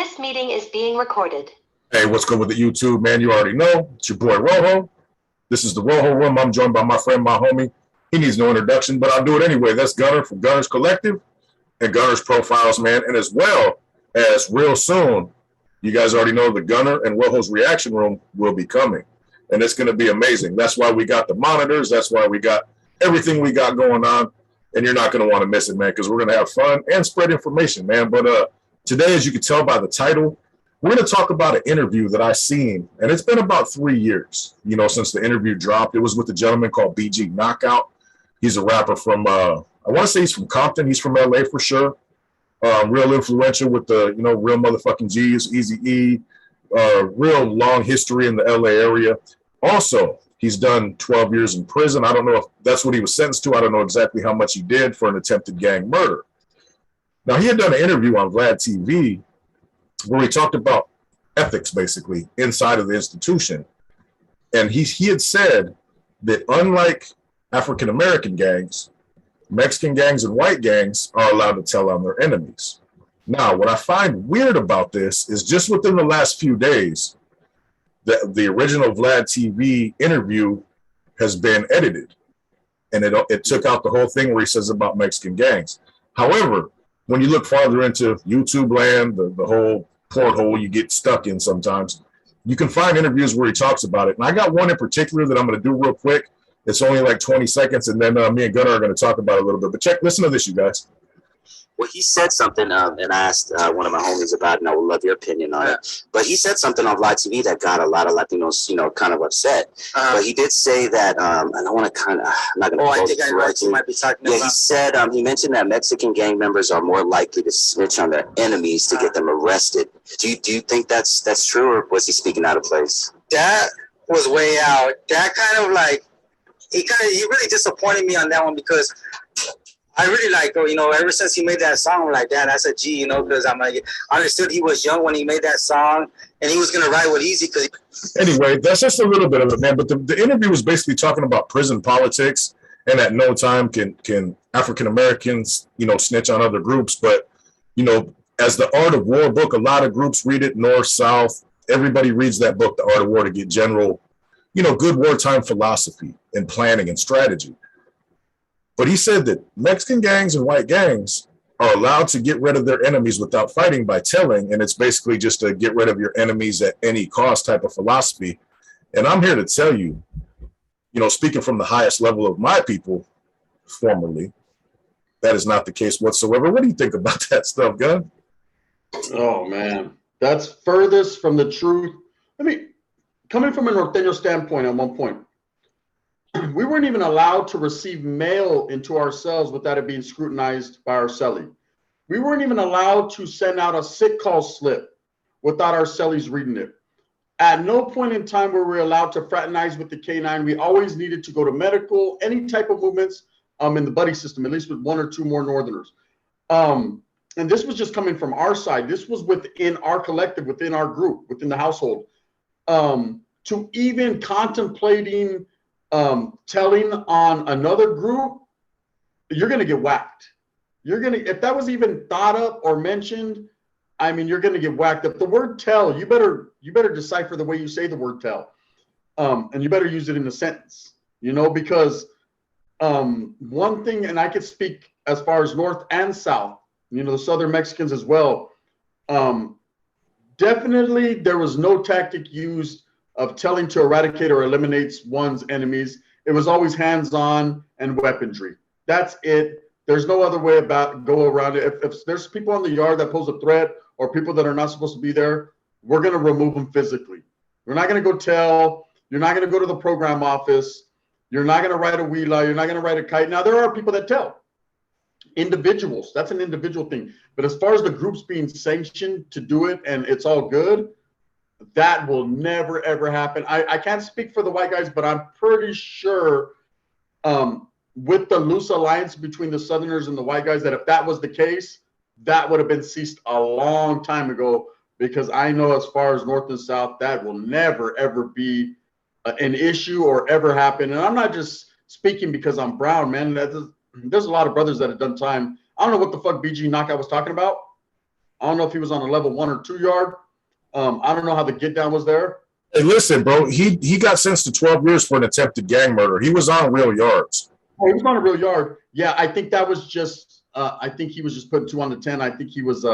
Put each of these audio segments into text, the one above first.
This meeting is being recorded. Hey, what's good with the YouTube, man? You already know. It's your boy, Rojo. This is the Rojo Room. I'm joined by my friend, my homie. He needs no introduction, but I'll do it anyway. That's Gunner from Gunner's Collective and Gunner's Profiles, man. And as well as real soon, you guys already know the Gunner and Rojo's Reaction Room will be coming. And it's going to be amazing. That's why we got the monitors. That's why we got everything we got going on. And you're not going to want to miss it, man, because we're going to have fun and spread information, man. But today, as you can tell by the title, we're going to talk about an interview that I seen, and it's been about 3 years, since the interview dropped. It was with a gentleman called BG Knocc. He's a rapper from, I want to say he's from Compton. He's from LA for sure. Real influential with the, real motherfucking G's, Eazy-E, real long history in the LA area. Also, he's done 12 years in prison. I don't know if that's what he was sentenced to. I don't know exactly how much he did for an attempted gang murder. Now, he had done an interview on Vlad TV where he talked about ethics, basically, inside of the institution. And he had said that unlike African-American gangs, Mexican gangs and white gangs are allowed to tell on their enemies. Now, what I find weird about this is just within the last few days, the original Vlad TV interview has been edited. And it took out the whole thing where he says about Mexican gangs. However, when you look farther into YouTube land, the whole porthole you get stuck in sometimes, you can find interviews where he talks about it. And I got one in particular that I'm going to do real quick. It's only like 20 seconds, and then me and Gunnar are going to talk about it a little bit. But listen to this, you guys. Well, he said something, and I asked one of my homies about it, and I would love your opinion on it. But he said something on Vlad TV that got a lot of Latinos, kind of upset. But he did say that, and I want to I'm not going to. I think I know what you might be talking about. Yeah, he said he mentioned that Mexican gang members are more likely to snitch on their enemies to get them arrested. Do you think that's true, or was he speaking out of place? That was way out. That kind of like he really disappointed me on that one because I really like, ever since he made that song, I'm like, that's a G, because I'm like, I understood he was young when he made that song and he was going to ride with Easy. Anyway, that's just a little bit of it, man. But the interview was basically talking about prison politics and at no time can African-Americans, snitch on other groups. But, as the Art of War book, a lot of groups read it, North, South. Everybody reads that book, The Art of War, to get general, good wartime philosophy and planning and strategy. But he said that Mexican gangs and white gangs are allowed to get rid of their enemies without fighting by telling, and it's basically just a get rid of your enemies at any cost type of philosophy. And I'm here to tell you, speaking from the highest level of my people, formerly, that is not the case whatsoever. What do you think about that stuff, Gun? Oh, man. That's furthest from the truth. Coming from a Norteño standpoint at one point, we weren't even allowed to receive mail into our cells without it being scrutinized by our cellie. We weren't even allowed to send out a sick call slip without our cellies reading it. At no point in time were we allowed to fraternize with the K9. We always needed to go to medical, any type of movements in the buddy system, at least with one or two more Northerners. And this was just coming from our side. This was within our collective, within our group, within the household. To even contemplating telling on another group, you're going to get whacked. If that was even thought up or mentioned, you're going to get whacked. If the word tell, you better decipher the way you say the word tell. And you better use it in a sentence, because one thing, and I could speak as far as North and South, the Southern Mexicans as well. Definitely there was no tactic used of telling to eradicate or eliminate one's enemies. It was always hands-on and weaponry. That's it. There's no other way go around it. If there's people in the yard that pose a threat or people that are not supposed to be there, we're going to remove them physically. We're not going to go tell. You're not going to go to the program office. You're not going to write a wheelie. You're not going to write a kite. Now, there are people that tell. Individuals. That's an individual thing. But as far as the groups being sanctioned to do it and it's all good, that will never, ever happen. I can't speak for the white guys, but I'm pretty sure with the loose alliance between the Southerners and the white guys, that if that was the case, that would have been ceased a long time ago, because I know as far as North and South, that will never, ever be an issue or ever happen. And I'm not just speaking because I'm brown, man. There's a lot of brothers that have done time. I don't know what the fuck BG Knocc was talking about. I don't know if he was on a level 1 or 2 yard. I don't know how the get down was there. Hey, listen, bro. He got sentenced to 12 years for an attempted gang murder. He was on real yards. Oh, he was on a real yard. Yeah, I think that was just. I think he was just putting 2 on the 10. I think he was,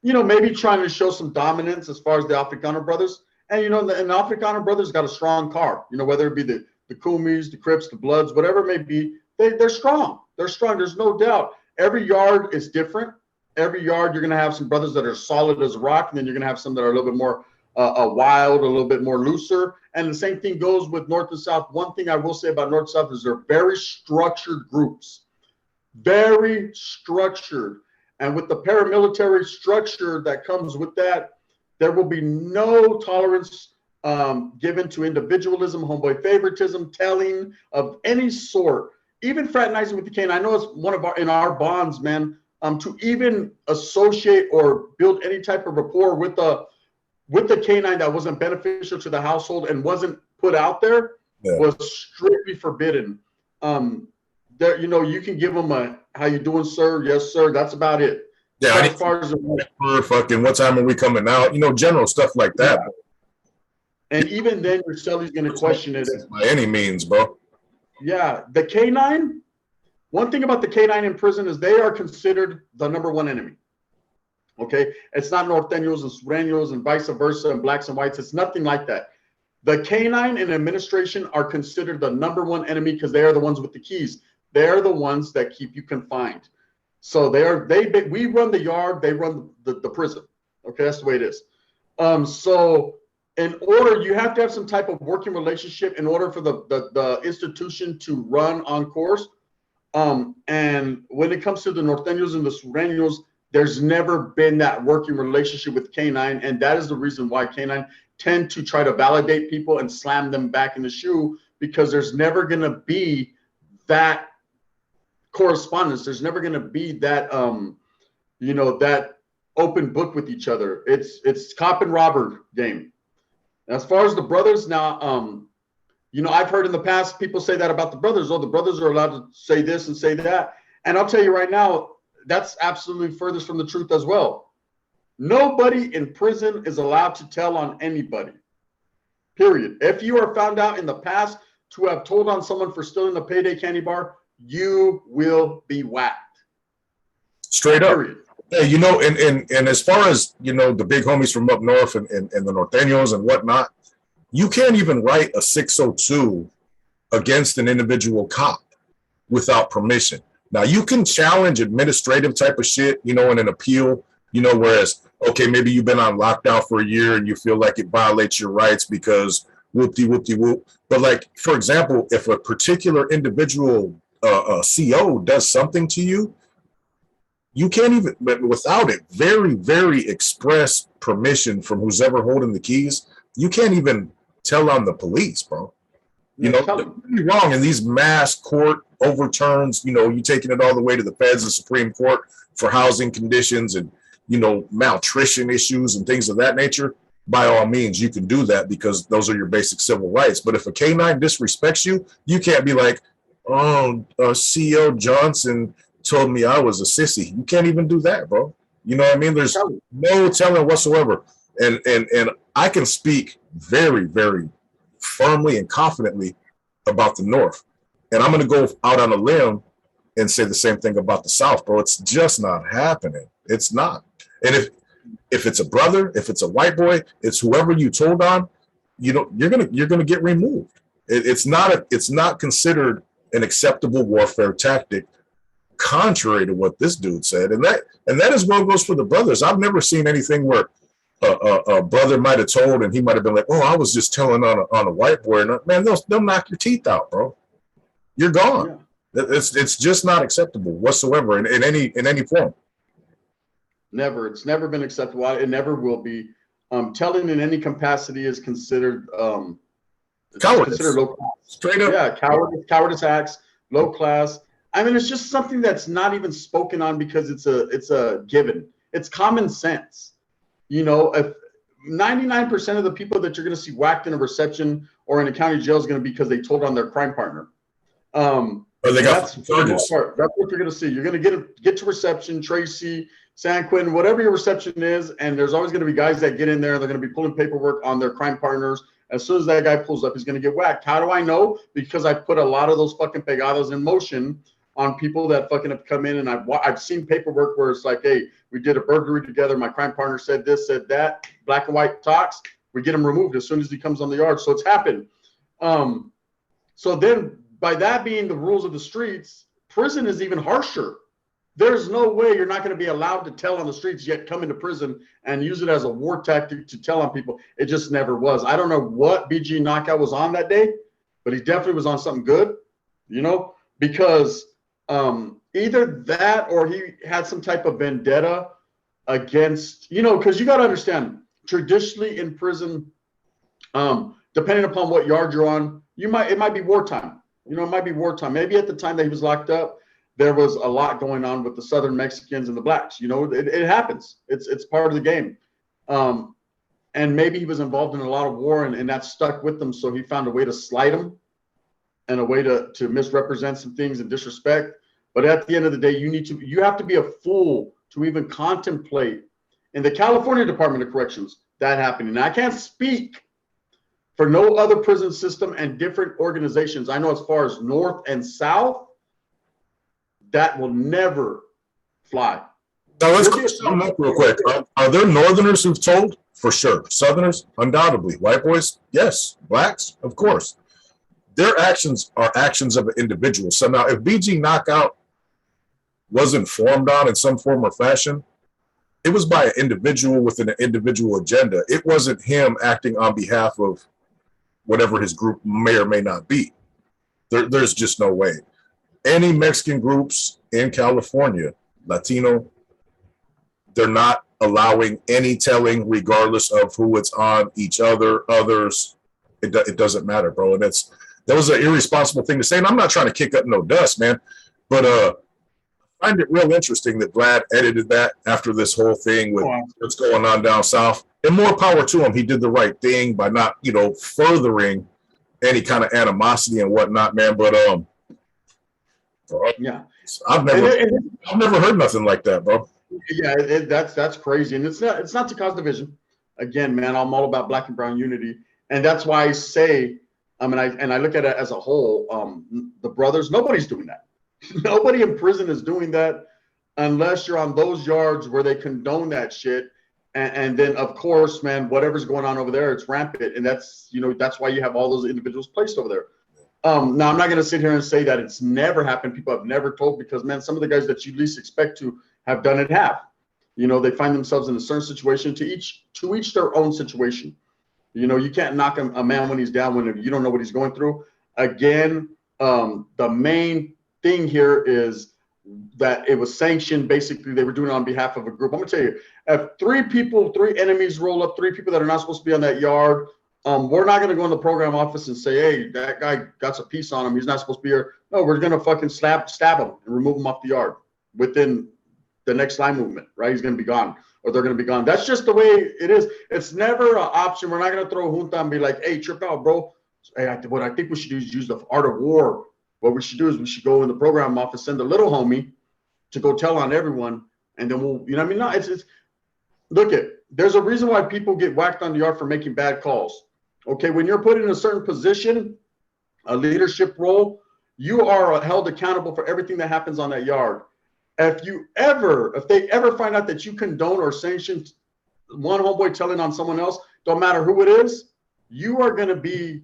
maybe trying to show some dominance as far as the Afrikaner brothers. And and the Afrikaner brothers got a strong car. Whether it be the Kumis, the Crips, the Bloods, whatever it may be, they're strong. They're strong. There's no doubt. Every yard is different. Every yard you're gonna have some brothers that are solid as a rock, and then you're gonna have some that are a little bit more wild, a little bit more looser. And the same thing goes with North and South. One thing I will say about North and South is they're very structured groups, very structured. And with the paramilitary structure that comes with that, there will be no tolerance given to individualism, homeboy favoritism, telling of any sort, even fraternizing with the K9. I know it's one of our bonds, man, to even associate or build any type of rapport with the K9 that wasn't beneficial to the household and wasn't put out there was strictly forbidden. There, you can give them a "How you doing, sir? Yes, sir." That's about it. Yeah, as far as fucking what time are we coming out? General stuff like that. Yeah. And even then, your celly's going to question it by any means, bro. Yeah, the K9. One thing about the K9 in prison is they are considered the #1 enemy. Okay, it's not Norteños and Sureños and vice versa and blacks and whites. It's nothing like that. The K9 in administration are considered the #1 enemy because they are the ones with the keys. They're the ones that keep you confined. So we run the yard, they run the prison. Okay, that's the way it is. So in order, you have to have some type of working relationship in order for the institution to run on course. And when it comes to the Norteños and the Sureños, there's never been that working relationship with K9, and that is the reason why K9 tend to try to validate people and slam them back in the shoe, because there's never going to be that correspondence. There's never going to be that that open book with each other. It's cop and robber game. As far as the brothers now, I've heard in the past people say that about the brothers. Oh, the brothers are allowed to say this and say that. And I'll tell you right now, that's absolutely furthest from the truth as well. Nobody in prison is allowed to tell on anybody, period. If you are found out in the past to have told on someone for stealing a payday candy bar, you will be whacked. Straight up. Period. Hey, and as far as, the big homies from up north and the Norteños and whatnot, you can't even write a 602 against an individual cop without permission. Now, you can challenge administrative type of shit, in an appeal, whereas, okay, maybe you've been on lockdown for a year and you feel like it violates your rights because whoop-de-whoop-de-whoop. But, like, for example, if a particular individual CO does something to you, you can't even, without it, very, very express permission from who's ever holding the keys, you can't even tell on the police, bro. You're wrong in these mass court overturns, you taking it all the way to the feds and Supreme Court for housing conditions and, malnutrition issues and things of that nature. By all means, you can do that because those are your basic civil rights. But if a K9 disrespects you, you can't be like, oh, CO Johnson told me I was a sissy. You can't even do that, bro. You know what I mean? There's no telling whatsoever. And I can speak very, very firmly and confidently about the North. And I'm going to go out on a limb and say the same thing about the South, bro. It's just not happening. It's not. And if it's a brother, if it's a white boy, it's whoever you told on, you're gonna get removed. It's not considered an acceptable warfare tactic, contrary to what this dude said. And that is what goes for the brothers. I've never seen anything where a brother might have told and he might have been like, oh, I was just telling on a white boy. And man, they'll knock your teeth out, bro. You're gone. Yeah. It's just not acceptable whatsoever in any form. Never. It's never been acceptable. It never will be. Telling in any capacity is considered cowardice. Considered low class. Straight up. Yeah, cowardice acts, low class. I mean, it's just something that's not even spoken on because it's a given. It's common sense. If 99% of the people that you're going to see whacked in a reception or in a county jail is going to be because they told on their crime partner. Or they And got that's for the most charges. part, that's what you're going to see. You're going to get to reception, Tracy, San Quentin, whatever your reception is, and there's always going to be guys that get in there. They're going to be pulling paperwork on their crime partners. As soon as that guy pulls up, he's going to get whacked. How do I know? Because I put a lot of those fucking pegados in motion on people that fucking have come in, and I've seen paperwork where it's like, hey, we did a burglary together. My crime partner said this, said that. Black and white talks. We get him removed as soon as he comes on the yard. So it's happened. So then, by that being the rules of the streets, prison is even harsher. There's no way you're not going to be allowed to tell on the streets, yet come into prison and use it as a war tactic to tell on people. It just never was. I don't know what BG Knockout was on that day, but he definitely was on something good, because either that or he had some type of vendetta against, because you got to understand, traditionally in prison, depending upon what yard you're on, it might be wartime. It might be wartime. Maybe at the time that he was locked up, there was a lot going on with the Southern Mexicans and the blacks. It happens. It's part of the game. And maybe he was involved in a lot of war, and that stuck with him. So he found a way to slight him and a way to misrepresent some things and disrespect. But at the end of the day, you have to be a fool to even contemplate in the California Department of Corrections that happening. Now, I can't speak for no other prison system and different organizations. I know as far as North and South, that will never fly. Now let's clear something up real quick. Are there Northerners who've told? For sure. Southerners, undoubtedly. White boys, yes. Blacks, of course. Their actions are actions of an individual. So now, if BG Knockout was informed on in some form or fashion, it was by an individual with an individual agenda. It wasn't him acting on behalf of whatever his group may or may not be. There's just no way. Any Mexican groups in California, Latino, they're not allowing any telling, regardless of who it's on, each other, others. It doesn't matter, bro. And that was an irresponsible thing to say. And I'm not trying to kick up no dust, man. But I find it real interesting that Vlad edited that after this whole thing with what's going on down south. And more power to him. He did the right thing by not, furthering any kind of animosity and whatnot, man. But yeah, I've never heard nothing like that, bro. Yeah, that's crazy, and it's not to cause division. Again, man, I'm all about black and brown unity, and that's why I say, I look at it as a whole. The brothers, nobody's doing that. Nobody in prison is doing that unless you're on those yards where they condone that shit. And then, of course, man, whatever's going on over there, it's rampant, and that's why you have all those individuals placed over there. Now, I'm not going to sit here and say that it's never happened. People have never told, because, man, some of the guys that you least expect to have done it have. They find themselves in a certain situation. To each their own situation. You can't knock a man when he's down when you don't know what he's going through. Again, the main thing here is that it was sanctioned. Basically, they were doing it on behalf of a group. I'm going to tell you, if three enemies roll up, three people that are not supposed to be on that yard, we're not going to go in the program office and say, hey, that guy got a piece on him. He's not supposed to be here. No, we're going to fucking stab him and remove him off the yard within the next line movement, right? He's going to be gone, or they're going to be gone. That's just the way it is. It's never an option. We're not going to throw a junta and be like, hey, trip out, bro. Hey, what I think we should do is use the art of war. What we should do is we should go in the program office, send a little homie to go tell on everyone, and then we'll, No, it's look at, there's a reason why people get whacked on the yard for making bad calls. Okay, when you're put in a certain position, a leadership role, you are held accountable for everything that happens on that yard. If they ever find out that you condone or sanction one homeboy telling on someone else, don't matter who it is, you are going to be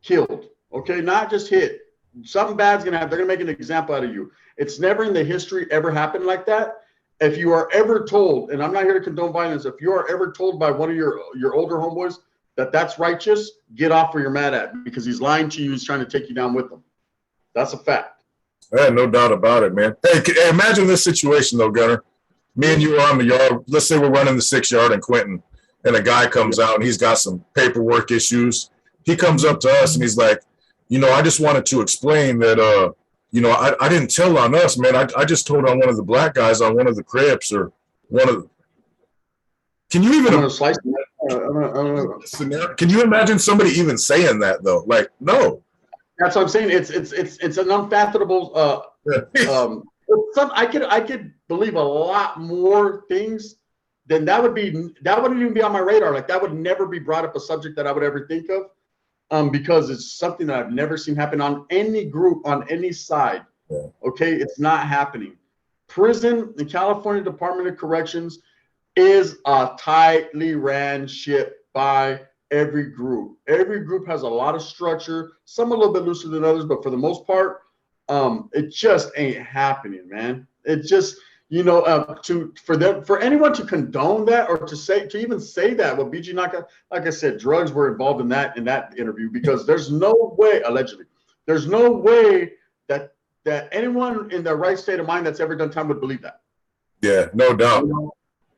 killed. Okay, not just hit. Something bad's going to happen. They're going to make an example out of you. It's never in the history ever happened like that. If you are ever told, and I'm not here to condone violence, if you are ever told by one of your older homeboys that that's righteous, get off where you're mad at, because he's lying to you. He's trying to take you down with him. That's a fact. Yeah, no doubt about it, man. Hey, imagine this situation, though, Gunner. Me and you are on the yard. Let's say we're running the 6 yard in Quentin, and a guy comes out, and he's got some paperwork issues. He comes up to us, and he's like, I just wanted to explain that, I didn't tell on us, man. I just told on one of the black guys on one of the Crips or one of the... Can you even... I don't know. Can you imagine somebody even saying that, though? Like, no. That's what I'm saying. It's an unfathomable. I could believe a lot more things than that wouldn't even be on my radar. Like that would never be brought up a subject that I would ever think of, because it's something that I've never seen happen on any group on any side. Okay, it's not happening. Prison, the California Department of Corrections, is a tightly ran ship by every group. Every group has a lot of structure, some a little bit looser than others, but for the most part, it just ain't happening, man. It just, for anyone to condone that or to even say that, well, BG Knocc, like I said, drugs were involved in that interview, because there's no way, allegedly, there's no way that anyone in their right state of mind that's ever done time would believe that. Yeah, no doubt.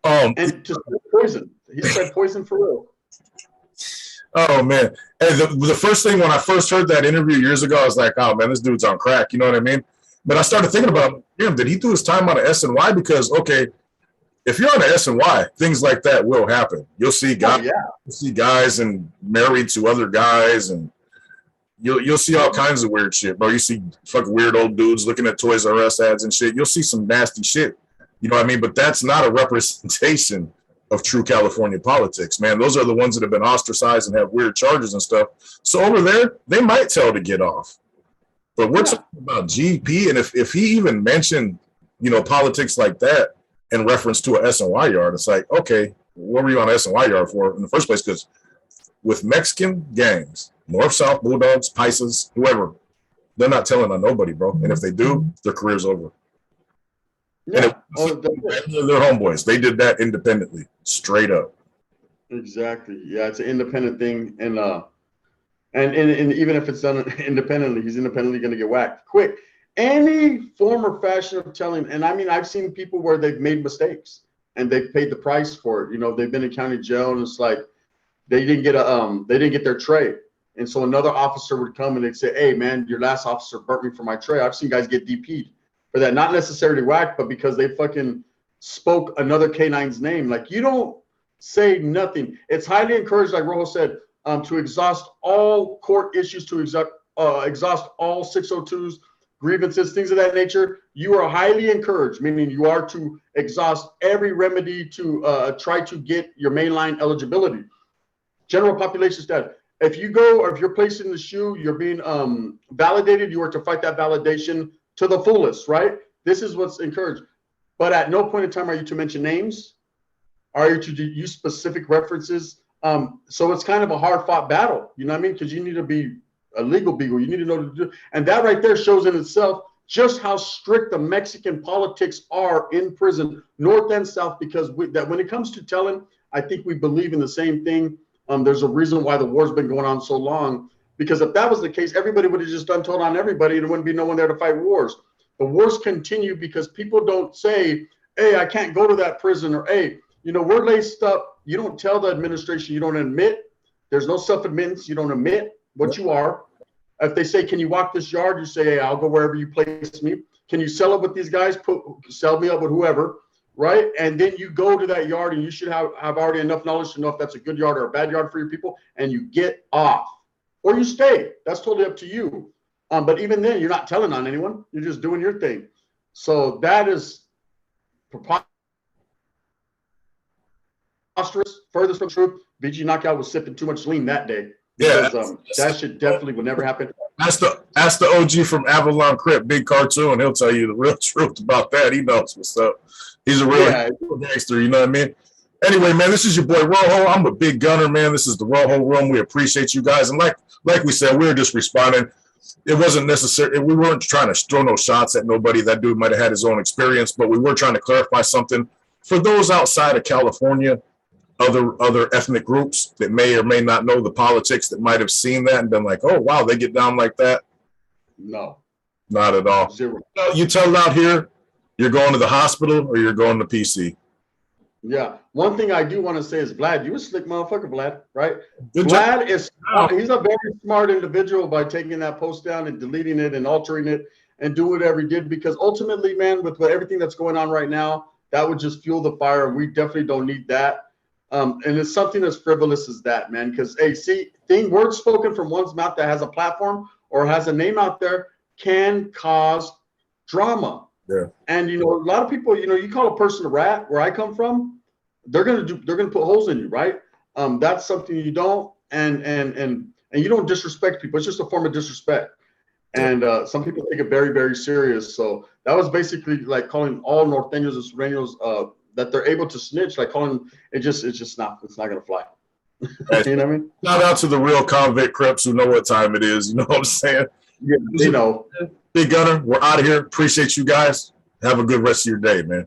And to spread poison, he spread poison for real. Oh man! And the first thing when I first heard that interview years ago, I was like, "Oh man, this dude's on crack." You know what I mean? But I started thinking about him. Did he do his time on an SNY? Because okay, if you're on an SNY, things like that will happen. You'll see guys, and married to other guys, and you'll see all kinds of weird shit, bro. You see fucking weird old dudes looking at Toys R Us ads and shit. You'll see some nasty shit. You know what I mean? But that's not a representation of true California politics, man. Those are the ones that have been ostracized and have weird charges and stuff. So over there, they might tell to get off. But we're talking about GP, and if he even mentioned, politics like that in reference to a SNY yard, it's like, okay, what were you on a SNY yard for in the first place? Because with Mexican gangs, North, South, Bulldogs, Paisas, whoever, they're not telling on nobody, bro. And if they do, their career's over. Yeah. And they're homeboys. They did that independently, straight up. Exactly. Yeah, it's an independent thing, and even if it's done independently, he's independently going to get whacked quick. Any form or fashion of telling, and I mean, I've seen people where they've made mistakes and they've paid the price for it. They've been in county jail, and it's like they didn't get their tray, and so another officer would come and they'd say, "Hey, man, your last officer burnt me for my tray." I've seen guys get DP'd for that, not necessarily whacked, but because they fucking spoke another K9's name. Like, you don't say nothing. It's highly encouraged, like Rojo said, to exhaust all court issues, to exhaust all 602s, grievances, things of that nature. You are highly encouraged, meaning you are to exhaust every remedy to try to get your mainline eligibility. General population status. If you go, or if you're placed in the shoe, you're being validated, you are to fight that validation to the fullest, right? This is what's encouraged. But at no point in time are you to mention names. Are you to use specific references? So it's kind of a hard-fought battle, you know what I mean? Because you need to be a legal beagle. You need to know what to do. And that right there shows in itself just how strict the Mexican politics are in prison, north and south, because that when it comes to telling, I think we believe in the same thing. There's a reason why the war's been going on so long. Because if that was the case, everybody would have just done told on everybody, and there wouldn't be no one there to fight wars. The wars continue because people don't say, "Hey, I can't go to that prison," or "Hey, we're laced up." You don't tell the administration. You don't admit. There's no self-admittance. You don't admit what you are. If they say, "Can you walk this yard?" You say, "Hey, I'll go wherever you place me." "Can you sell it with these guys?" Sell me up with whoever, right? And then you go to that yard, and you should have already enough knowledge to know if that's a good yard or a bad yard for your people, and you get off. Or you stay. That's totally up to you. But even then, you're not telling on anyone. You're just doing your thing. So that is preposterous. Furthest from truth. BG Knockout was sipping too much lean that day. Because, that shit definitely would never happen. Ask the OG from Avalon Crypt, Big Cartoon. He'll tell you the real truth about that. He knows what's up. He's a real gangster. You know what I mean? Anyway, man, this is your boy Rojo. I'm a big gunner, man. This is the Rojo Room. We appreciate you guys. And like we said, we were just responding. It wasn't necessary. We weren't trying to throw no shots at nobody. That dude might have had his own experience, but we were trying to clarify something for those outside of California, other ethnic groups that may or may not know the politics, that might have seen that and been like, "Oh, wow, they get down like that." No, not at all. Zero. You tell out here, you're going to the hospital or you're going to PC. Yeah. One thing I do want to say is, Vlad, you a slick motherfucker, Vlad, right? Good Vlad is he's a very smart individual by taking that post down and deleting it and altering it and do whatever he did, because ultimately, man, with everything that's going on right now, that would just fuel the fire, and we definitely don't need that. And it's something as frivolous as that, man, because, hey, see, words spoken from one's mouth that has a platform or has a name out there can cause drama. Yeah. And a lot of people, you call a person a rat, where I come from, they're gonna put holes in you, right? That's something you don't, and you don't disrespect people. It's just a form of disrespect. And some people take it very, very serious. So that was basically like calling all Norteños and Sureños that they're able to snitch, like calling it's not gonna fly. You know what I mean? Shout out to the real convict Crips who know what time it is. You know what I'm saying? Yeah, they know. Big Gunner, we're out of here. Appreciate you guys. Have a good rest of your day, man.